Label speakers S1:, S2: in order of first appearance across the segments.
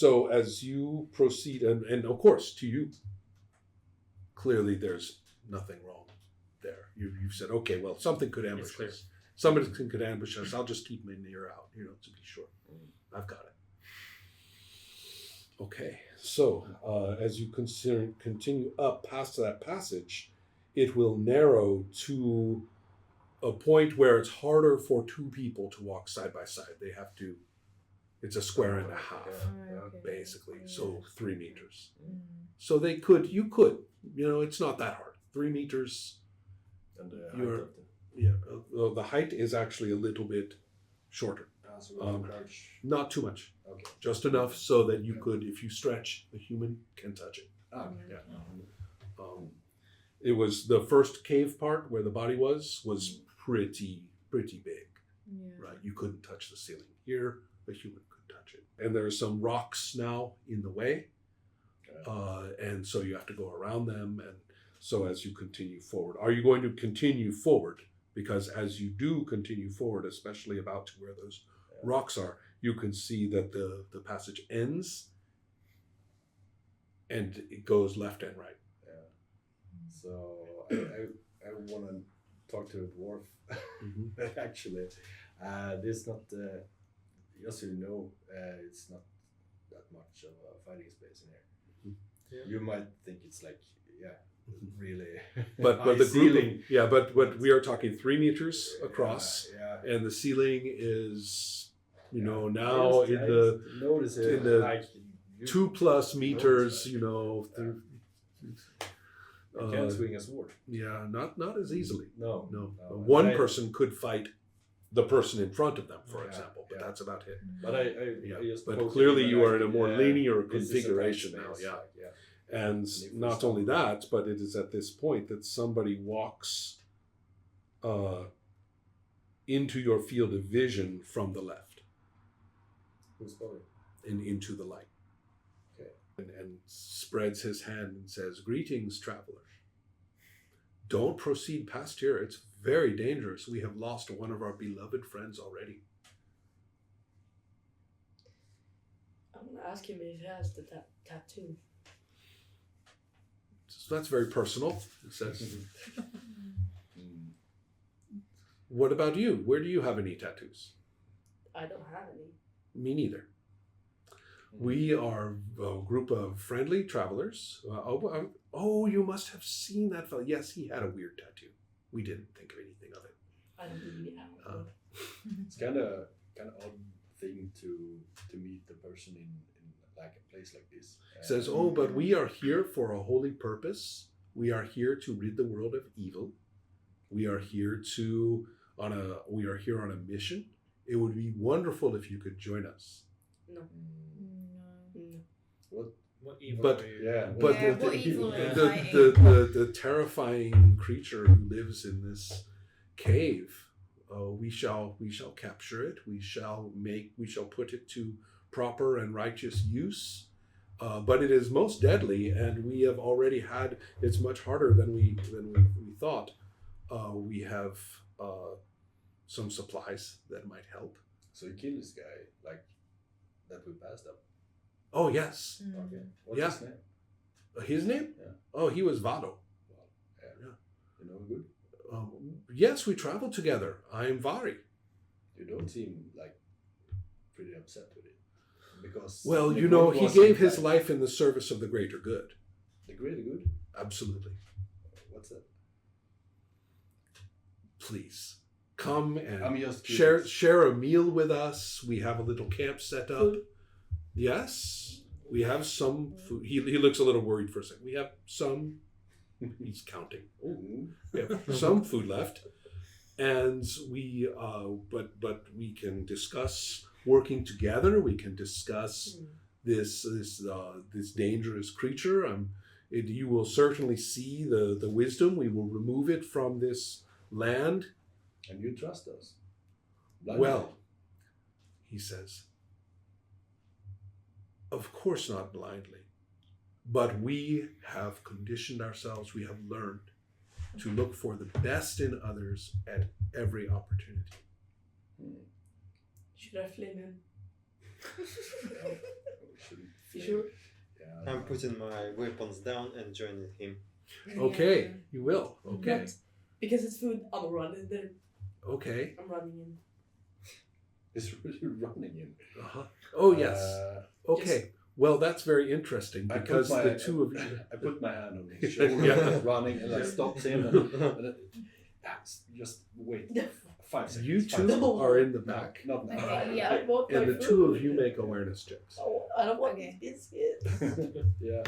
S1: So as you proceed, and of course, to you, clearly there's nothing wrong there. You've said, okay, well, something could ambush us. Somebody could ambush us. I'll just keep my ear out, to be sure. I've got it. Okay, so as you continue up past that passage, it will narrow to a point where it's harder for two people to walk side by side. They have to, it's a square and a half, basically, so 3 meters. So you could, it's not that hard. 3 meters.
S2: And
S1: the height is actually a little bit shorter. Not too much.
S2: Okay.
S1: Just enough so that you could, if you stretch, the human can touch it.
S2: Okay.
S1: Yeah. It was the first cave part where the body was pretty big. Yeah. Right? You couldn't touch the ceiling. Here, the human could touch it. And there are some rocks now in the way. And so you have to go around them. And so as you continue forward, are you going to continue forward? Because as you do continue forward, especially about to where those rocks are, you can see that the passage ends and it goes left and right.
S2: Yeah. So I want to talk to a dwarf. Actually, this not just so you know, it's not that much of a fighting space in here. Yeah. You might think it's like really
S1: but the ceiling, but we are talking 3 meters across, and the ceiling is now in the
S2: like
S1: 2+ meters,
S2: you can't swing a sword.
S1: Yeah, not as easily.
S2: No.
S1: One person could fight the person in front of them, for example, but that's about it.
S2: But
S1: clearly you are in a more linear configuration now. And not only that, but it is at this point that somebody walks into your field of vision from the left.
S2: Who's going?
S1: And into the light.
S2: Okay.
S1: And spreads his hand and says, "Greetings, traveler. Don't proceed past here. It's very dangerous. We have lost one of our beloved friends already."
S3: I'm going to ask him if he has the tattoo.
S1: So that's very personal, it says. What about you? Where do you have any tattoos?
S3: I don't have any.
S1: Me neither. We are a group of friendly travelers. You must have seen that fellow. Yes, he had a weird tattoo. We didn't think of anything of it.
S3: I don't believe it.
S2: It's kind of odd thing to meet the person in like a place like this.
S1: Says, but we are here for a holy purpose. We are here to rid the world of evil. We are here on a mission. It would be wonderful if you could join us.
S3: No.
S2: What evil?
S1: But the terrifying creature who lives in this cave, we shall capture it. We shall put it to proper and righteous use. But it is most deadly, and we have already had. It's much harder than we thought. We have some supplies that might help.
S2: So you kill this guy like that we passed up.
S1: Oh yes.
S2: Okay. What's his name?
S1: His name?
S2: Yeah.
S1: Oh, he was Vado.
S2: Yeah. You know him good?
S1: Yes, we traveled together. I am Vari.
S2: You don't seem like pretty upset with it. Because
S1: he gave his life in the service of the greater good.
S2: The greater good?
S1: Absolutely.
S2: What's that?
S1: Please come and
S2: just
S1: share a meal with us. We have a little camp set up. Food? Yes, we have some food. He looks a little worried for a second. We have some. He's counting. We have some food left, and we but we can discuss working together. We can discuss this dangerous creature. You will certainly see the wisdom. We will remove it from this land.
S2: And you trust us?
S1: Well, he says, of course not blindly, but we have conditioned ourselves. We have learned to look for the best in others at every opportunity.
S3: Should I flame him?
S2: We shouldn't
S3: You sure?
S2: Yeah.
S4: I'm putting my weapons down and joining him.
S1: Okay, you will. Okay.
S3: But because it's food, I'm running there.
S1: Okay.
S3: I'm running in.
S2: It's really running in.
S1: Uh-huh. Oh yes. Okay. Well, that's very interesting
S2: I
S1: because
S2: put
S1: the two of you.
S2: I put my hand on his shoulder,
S1: Yeah.
S2: running, and I stopped him. And just wait 5 seconds.
S1: You
S2: 5
S1: two
S2: seconds.
S1: are in the back,
S2: Not now.
S5: Okay,
S3: I want my
S1: and the
S3: food.
S1: two of you make awareness checks.
S3: Oh, I don't want
S5: Okay.
S3: these biscuits.
S2: Yeah.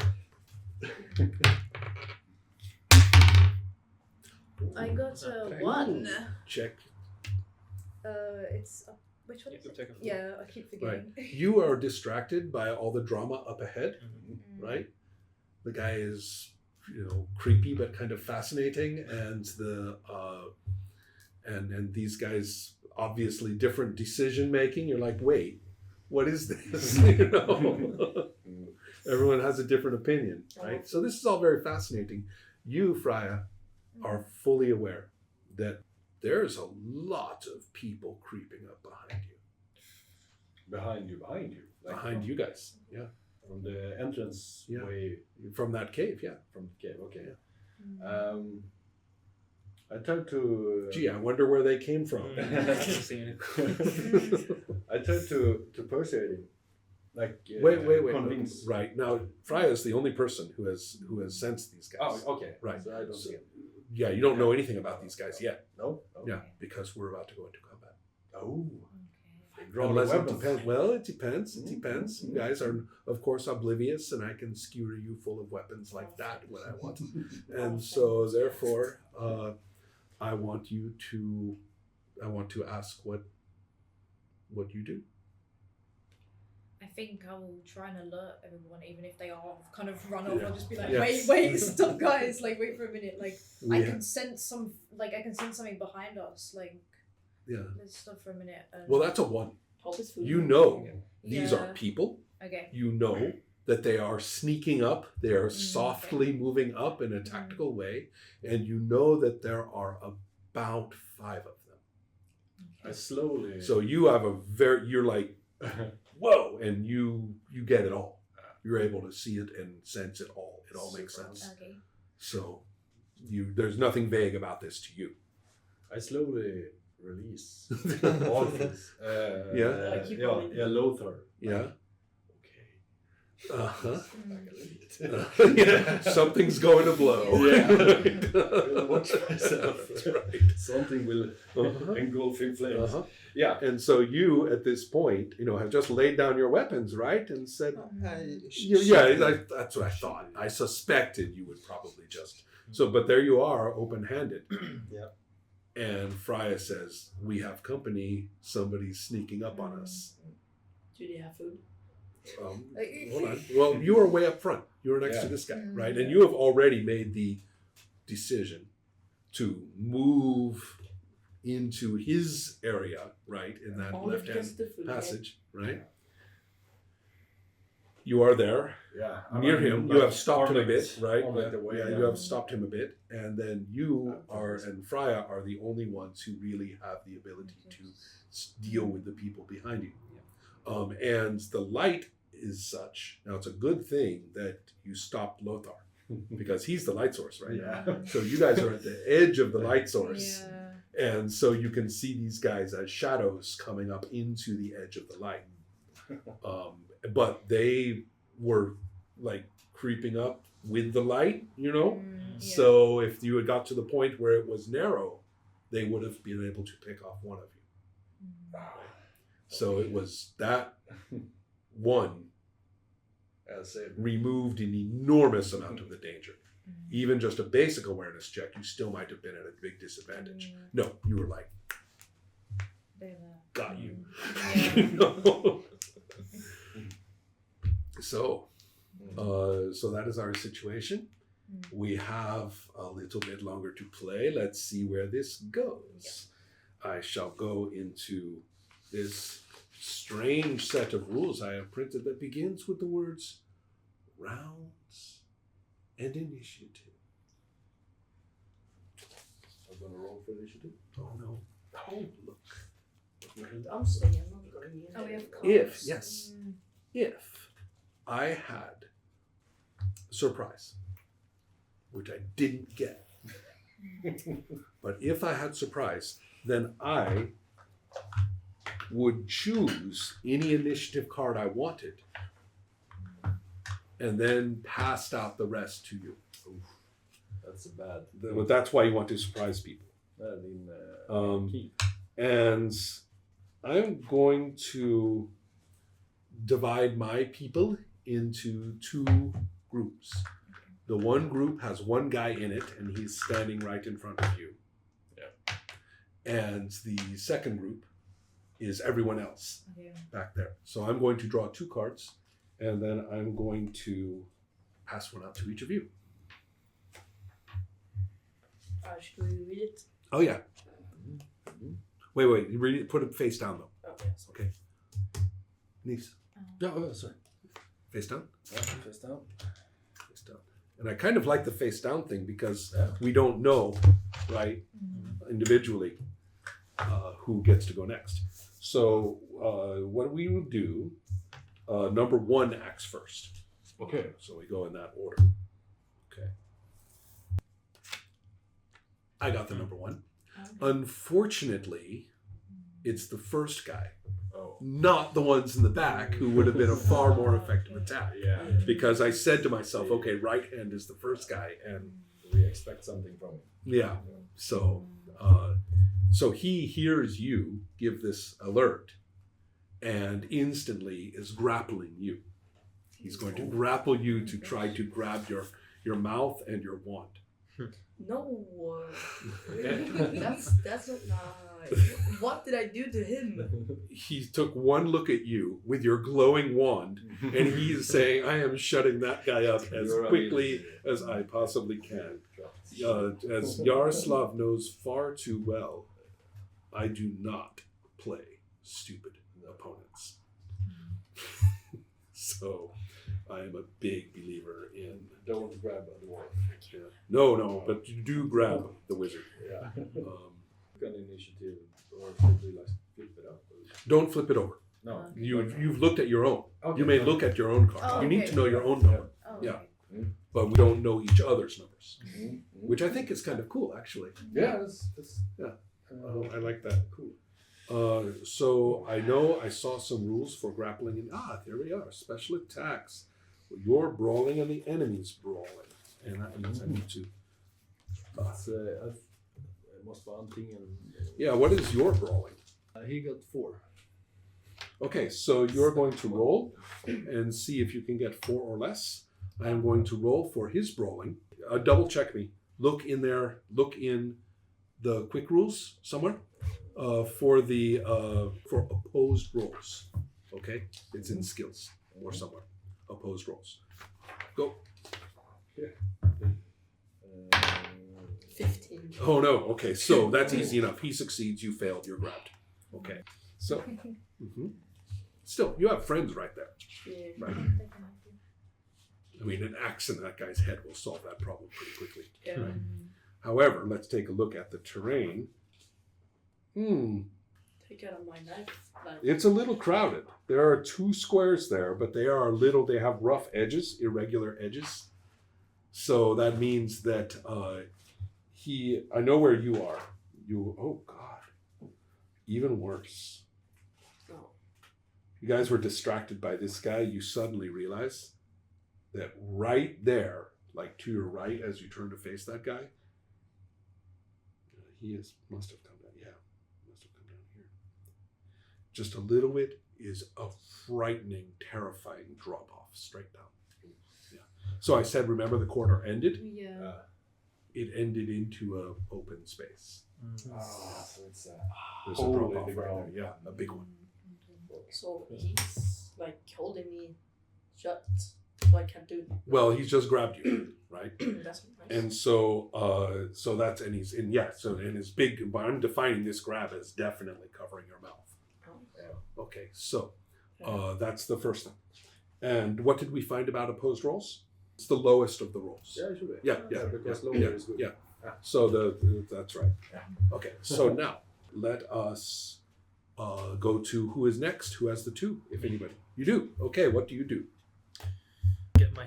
S5: I got
S4: Okay.
S5: 1.
S1: Check.
S5: It's which one
S4: You
S5: is
S4: could
S5: it?
S4: take a photo.
S5: Yeah, I keep forgetting.
S1: You are distracted by all the drama up ahead,
S5: Mm.
S1: right? The guy is, creepy but kind of fascinating, and and these guys obviously different decision making. You're like, wait, what is this? Everyone has a different opinion, right? So this is all very fascinating. You, Freya, are fully aware that there's a lot of people creeping up behind you.
S2: Behind you. Like
S1: Behind you guys, yeah.
S2: From the entrance
S1: Yeah.
S2: way
S1: From that cave, yeah.
S2: from the cave. Okay.
S1: Yeah.
S2: I turned to.
S1: Gee, I wonder where they came from.
S2: I turned to persuade him. Like
S1: Wait.
S2: Convince.
S1: Right now, Freya is the only person who has sensed these guys.
S2: Oh, okay.
S1: Right.
S2: So I don't
S1: So-
S2: see it.
S1: Yeah, you don't know anything about these guys yet.
S2: No.
S1: Yeah, because we're about to go into combat.
S2: Oh.
S5: Okay.
S2: Draw the
S1: Unless it
S2: weapons.
S1: depends. Well, it depends. It
S2: Mhm.
S1: depends. You guys are, of course, oblivious, and I can skewer you full of weapons like that when I want. And so, therefore, I want to ask what you do.
S5: I think I will try and alert everyone, even if they are kind of run off.
S1: Yeah.
S5: I'll just be like,
S1: Yes.
S5: wait, stop, guys! Like, wait for a minute. Like, I
S1: Yeah.
S5: can sense something behind us. Like,
S1: Yeah.
S5: let's stop for a minute. And,
S1: Well, that's a one.
S3: All this food.
S1: You know these
S5: Yeah.
S1: are people.
S5: Okay.
S1: You know that they are sneaking up. They are
S5: Mm,
S1: softly moving up in a tactical way, and you know that there are about 5 of them.
S2: I slowly.
S1: So you have you're like, whoa, and you get it all. You're able to see it and sense it all. It all makes
S2: Super.
S1: sense.
S5: Okay.
S1: So there's nothing vague about this to you.
S2: I slowly release all things.
S1: Yeah.
S3: I keep rolling.
S2: Lothar.
S1: Yeah.
S2: Okay.
S1: Uh-huh.
S5: Mm.
S1: Yeah. Something's going to blow.
S2: Yeah. Watch myself.
S1: That's right.
S2: Something will
S1: Uh-huh.
S2: engulf in flames.
S1: Uh-huh.
S2: Yeah.
S1: And so you, at this point, have just laid down your weapons, right? And said, that's what I thought. I suspected you would probably just. So, but there you are, open-handed.
S4: Yeah.
S1: And Freya says, we have company. Somebody's sneaking up on us.
S3: Do they have food?
S1: Hold on. Well, you are way up front. You are next to
S2: Yeah.
S1: this guy,
S5: Mm.
S1: right? And you have already made the decision to move into his area, right? In that
S3: Only
S1: left-hand
S3: because the food.
S1: passage, right? You are there
S2: Yeah.
S1: near him. You have stopped him a bit, right?
S2: Arm the way.
S1: Yeah, you have stopped him a bit, and then you and Freya are the only ones who really have the ability to deal with the people behind you. And the light is such. Now, it's a good thing that you stopped Lothar because he's the light source, right?
S2: Yeah.
S1: So you guys are at the edge of the light source.
S5: Yeah.
S1: And so you can see these guys as shadows coming up into the edge of the light. But they were like creeping up with the light,
S5: Yeah.
S1: So if you had got to the point where it was narrow, they would have been able to pick off one of you. So it was that one removed an enormous amount of the danger. Even just a basic awareness check, you still might have been at a big disadvantage. No, you were like, got you.
S5: Yeah.
S1: So that is our situation. We have a little bit longer to play. Let's see where this goes. I shall go into this strange set of rules I have printed that begins with the words rounds and initiative.
S2: I'm gonna roll for initiative.
S1: Oh no. Oh, look.
S3: I'm staying. I'm not going in.
S5: Oh, we have
S1: If,
S5: cards.
S1: yes.
S5: Mm.
S1: If I had surprise, which I didn't get. But if I had surprise, then I would choose any initiative card I wanted and then passed out the rest to you.
S2: That's a bad.
S1: But that's why you want to surprise people.
S2: Keep.
S1: And I'm going to divide my people into 2 groups. The one group has one guy in it, and he's standing right in front of you.
S2: Yeah.
S1: And the second group is everyone else
S5: Yeah.
S1: back there. So I'm going to draw 2 cards, and then I'm going to pass one out to each of you.
S3: Should we read it?
S1: Oh, yeah. Wait. You read it, put it face down, though.
S3: Oh, yes.
S1: Okay. Niece.
S2: No, sorry.
S1: Face down?
S2: Yeah, face down.
S1: Face down. And I kind of like the face down thing because
S2: Yeah.
S1: we don't know, right, individually, who gets to go next. So what we will do, number 1 acts first.
S2: Okay.
S1: So we go in that order. Okay. I got the number 1. Unfortunately, it's the first guy,
S2: Oh.
S1: not the ones in the back, who would have been a far more effective attack.
S2: Yeah.
S1: Because I said to myself, okay, right hand is the first guy, and
S2: We expect something from him.
S1: yeah, so so he hears you give this alert, and instantly is grappling you. He's going to grapple you to try to grab your mouth and your wand.
S3: No. That's not nice. What did I do to him?
S1: He took one look at you with your glowing wand, and he's saying, I am shutting that guy up as quickly as I possibly can. As Yaroslav knows far too well, I do not play stupid opponents. So I am a big believer in...
S2: Don't grab a dwarf.
S1: No, but you do grab the wizard.
S2: Yeah.
S1: Um,
S2: An initiative or should we like flip it up?
S1: don't flip it over.
S2: No.
S1: You've looked at your own.
S2: Okay.
S1: You may look at your own card.
S5: Oh,
S1: you need
S5: okay.
S1: to know your own number.
S5: Oh,
S1: Yeah.
S5: okay.
S1: But we don't know each other's numbers,
S2: Mhm.
S1: which I think is kind of cool, actually.
S2: Yeah, that's
S1: Yeah. I like that. Cool. So I know I saw some rules for grappling, and there we are. Special attacks. You're brawling and the enemy's brawling, and that means I need to.
S2: That's måste vara antingen.
S1: Yeah, what is your brawling?
S2: He got 4.
S1: Okay, so you're going to roll and see if you can get 4 or less. I am going to roll for his brawling. Double check me. Look in there. Look in the quick rules somewhere for the for opposed rolls. Okay, it's in skills or somewhere. Opposed rolls. Go.
S3: 15.
S1: Oh no. Okay, so that's easy enough. He succeeds. You failed. You're grabbed. Okay. So, still, you have friends right there.
S3: Yeah.
S1: Right. I mean, an axe in that guy's head will solve that problem pretty quickly.
S3: Yeah.
S1: Right. However, let's take a look at the terrain.
S3: Take out of my knife. Like,
S1: It's a little crowded. There are 2 squares there, but they have rough edges, irregular edges. So that means that I know where you are. Oh God, even worse.
S3: no.
S1: You guys were distracted by this guy. You suddenly realize that right there, like to your right as you turn to face that guy, must have come down. Yeah, must have come down here. Just a little bit is a frightening, terrifying drop off straight down. Yeah. So I said, remember the corner ended?
S5: Yeah.
S1: It ended into an open space.
S2: So it's
S1: There's a
S2: hole
S1: drop
S2: in
S1: off
S2: the
S1: right
S2: ground.
S1: there. Yeah, a big one.
S3: So he's like holding me shut, so I can't do.
S1: Well, he's just grabbed you, right?
S3: That's nice.
S1: And so, he's in, yeah. So, and his big. But I'm defining this grab as definitely covering your mouth.
S3: Oh.
S1: Okay, so that's the first thing. And what did we find about opposed rolls? It's the lowest of the rolls.
S2: Yeah, it should be.
S1: Yeah.
S2: Because
S1: yeah,
S2: longer is good.
S1: Yeah. So that's right. Okay, so now let us go to who is next. Who has the 2, if anybody? You do. Okay, what do you do?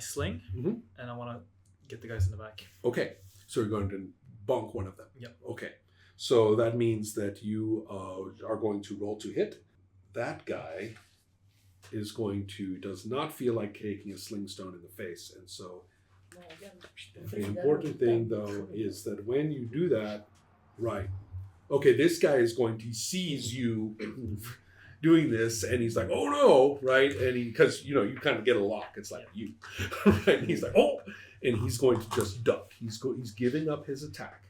S6: sling,
S1: Mhm.
S6: and I want to get the guys in the back.
S1: Okay, so you're going to bonk one of them.
S6: Yep.
S1: Okay, so that means that you are going to roll to hit. That guy is going to does not feel like taking a sling stone in the face, and so the important thing though is that when you do that, right? Okay, this guy is going to sees you doing this, and he's like, "Oh no!" Right? And because you kind of get a lock. It's like you, right? And he's like, "Oh!" And he's going to just duck. He's giving up his attack.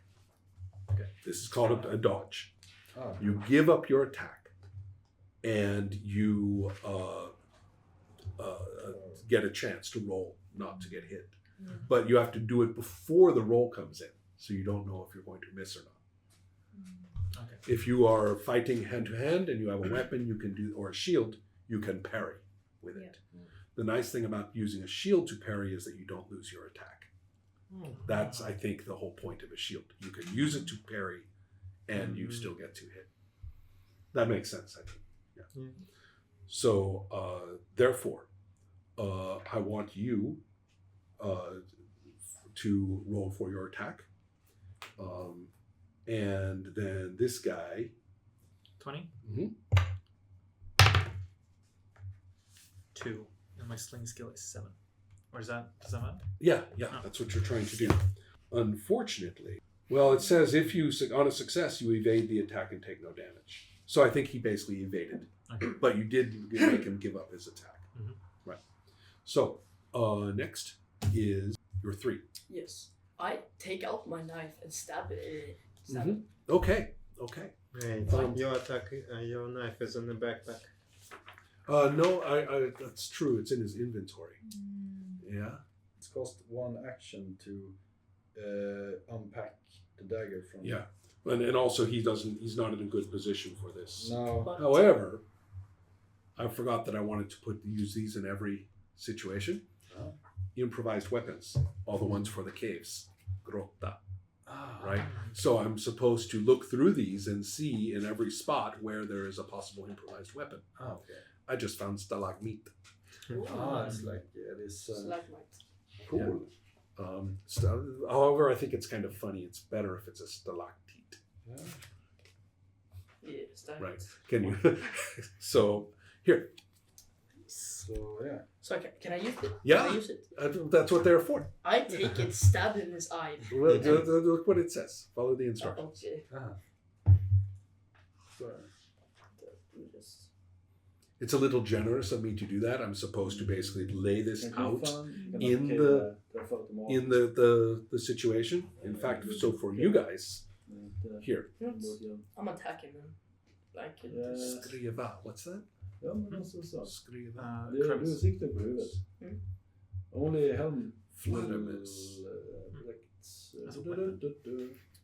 S1: Okay, this is called a dodge.
S2: Ah.
S1: You give up your attack, and you get a chance to roll not to get hit. But you have to do it before the roll comes in, so you don't know if you're going to miss or not.
S6: Okay.
S1: If you are fighting hand to hand and you have a weapon, you can do, or a shield, you can parry with it. The nice thing about using a shield to parry is that you don't lose your attack. That's, I think, the whole point of a shield. You can use it to parry, and you still get to hit. That makes sense, I think. Yeah. So, therefore, I want you to roll for your attack. And then this guy.
S6: 20?
S1: Mhm.
S6: 2. And my sling skill is 7. Or does that matter?
S1: Yeah, that's what you're trying to do. Unfortunately, well, it says if you, on a success, you evade the attack and take no damage. So I think he basically evaded.
S6: Okay.
S1: But you did make him give up his attack.
S6: Mhm.
S1: Right. So, next is your 3.
S3: Yes. I take out my knife and stab it.
S1: Okay.
S4: Right. Your attack, your knife is in the backpack.
S1: No, I that's true. It's in his inventory. Yeah.
S2: It's cost 1 action to unpack the dagger from.
S1: Yeah. And also he's not in a good position for this.
S2: No.
S3: But
S1: However, I forgot that I wanted to use these in every situation.
S2: Oh.
S1: Improvised weapons, all the ones for the caves. Grotta.
S2: Ah.
S1: Right? So I'm supposed to look through these and see in every spot where there is a possible improvised weapon.
S2: Ah, okay.
S1: I just found stalagmite.
S2: Ah, it's like this.
S3: Stalagmite.
S1: Cool. However, I think it's kind of funny. It's better if it's a stalactite.
S2: Yeah.
S3: Yes, that
S1: Right. Can you? So, here.
S2: So yeah.
S3: So can I use it?
S1: Yeah.
S3: Can I use it?
S1: That's what they're for.
S3: I take it, stab him in his eye.
S1: Well, look what it says. Follow the instructions.
S3: Okay.
S2: Ah. So,
S3: Just-
S1: It's a little generous of me to do that. I'm supposed to basically lay this out in
S2: in
S1: the situation. In fact, so for you guys, here.
S3: I'm attacking him. Like it.
S2: Yeah.
S1: Skriva. What's that?
S2: Ja, men alltså så.
S1: Skriva.
S2: Du siktar på huvudet. Only helm.
S1: Fledermaus.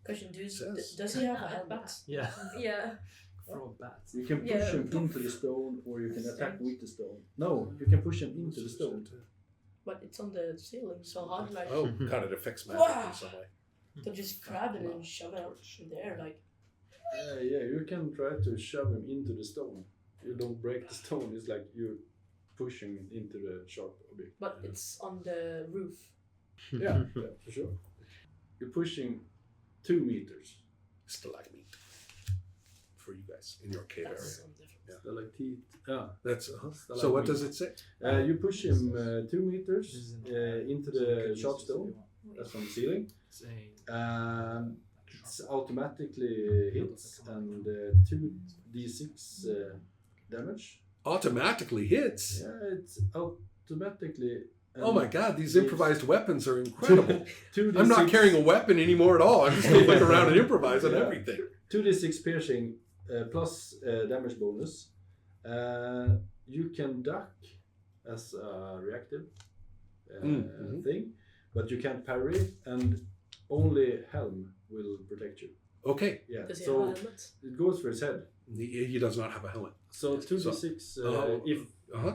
S3: Question:
S1: Says.
S3: does he have a helmet?
S6: Yeah.
S5: Yeah.
S6: Throw bats.
S2: You can push
S5: Yeah.
S2: him into the stone, or you can attack with the stone. No, you can push him into the stone.
S3: But it's on the ceiling, so how do I?
S1: Oh, God, it affects magic in some way.
S3: To just grab it and shove it out in there, like.
S2: Yeah, you can try to shove him into the stone. You don't break the stone. It's like you're pushing him into the sharp object.
S3: But it's on the roof.
S2: Yeah, for sure. You're pushing 2 meters.
S1: Stalagmite. For you guys in your cave
S3: That's
S1: area.
S3: some difference.
S1: Yeah.
S2: Stalactite. Yeah.
S1: That's so. What does it say?
S2: You push him 2 meters
S6: This is
S2: into the sharp stone. That's from the ceiling.
S6: It's a
S2: It's automatically hits and 2d6 damage.
S1: Automatically hits.
S2: Yeah, it's automatically.
S1: Oh my God, these improvised weapons are incredible.
S2: 2d6,
S1: I'm not carrying a weapon anymore at all. I'm just going to look around and improvise on everything.
S2: 2d6 piercing plus damage bonus. You can duck as a reactive thing, but you can't parry, and only helm will protect you.
S1: Okay.
S2: Yeah,
S3: Does he
S2: so
S3: have a helmet?
S2: it goes for his head.
S1: He does not have a helmet.
S2: So 2d6 if
S1: Uh-huh.